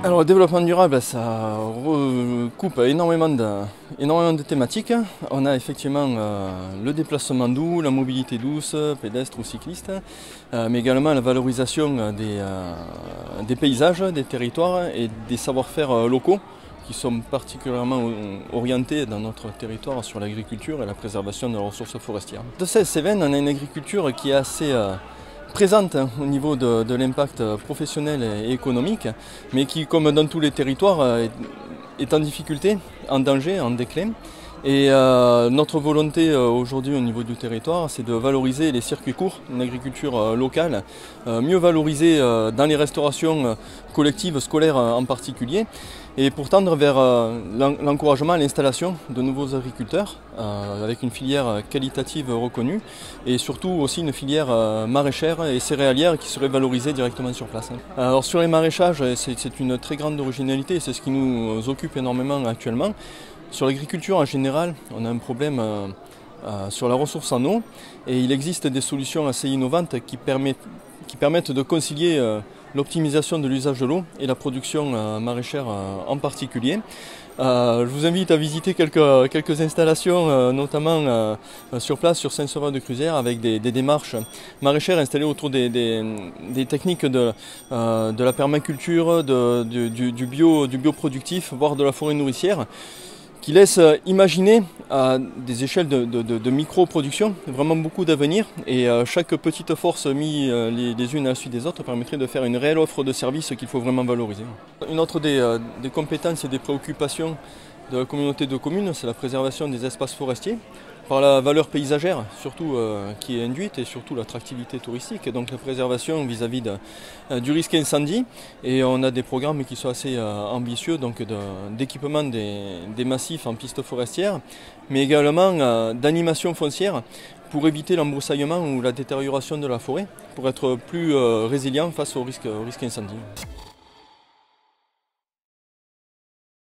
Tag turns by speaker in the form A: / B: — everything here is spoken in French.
A: Alors le développement durable, ça recoupe énormément de thématiques. On a effectivement le déplacement doux, la mobilité douce, pédestre ou cycliste, mais également la valorisation des paysages, des territoires et des savoir-faire locaux qui sont particulièrement orientés dans notre territoire sur l'agriculture et la préservation de la ressource forestière. De ces Cévennes, on a une agriculture qui est assez présente au niveau de l'impact professionnel et économique, mais qui, comme dans tous les territoires, est en difficulté, en danger, en déclin. Et notre volonté aujourd'hui au niveau du territoire, c'est de valoriser les circuits courts, une agriculture locale, mieux valorisée dans les restaurations collectives, scolaires en particulier, et pour tendre vers l'encouragement à l'installation de nouveaux agriculteurs avec une filière qualitative reconnue et surtout aussi une filière maraîchère et céréalière qui serait valorisée directement sur place. Alors sur les maraîchages, c'est une très grande originalité, c'est ce qui nous occupe énormément actuellement. Sur l'agriculture en général, on a un problème sur la ressource en eau et il existe des solutions assez innovantes qui permettent de concilier l'optimisation de l'usage de l'eau et la production maraîchère en particulier. Je vous invite à visiter quelques installations, notamment sur place sur Saint-Sauveur-de-Cruzières, avec des démarches maraîchères installées autour des techniques de la permaculture, du bioproductif, voire de la forêt nourricière, qui laisse imaginer à des échelles de micro-production vraiment beaucoup d'avenir et chaque petite force mise les unes à la suite des autres permettrait de faire une réelle offre de services qu'il faut vraiment valoriser. Une autre des compétences et des préoccupations de la communauté de communes, c'est la préservation des espaces forestiers par la valeur paysagère surtout qui est induite et surtout l'attractivité touristique, donc la préservation vis-à-vis du risque incendie, et on a des programmes qui sont assez ambitieux donc d'équipement des massifs en pistes forestières mais également d'animation foncière pour éviter l'embroussaillement ou la détérioration de la forêt pour être plus résilient face au risque incendie.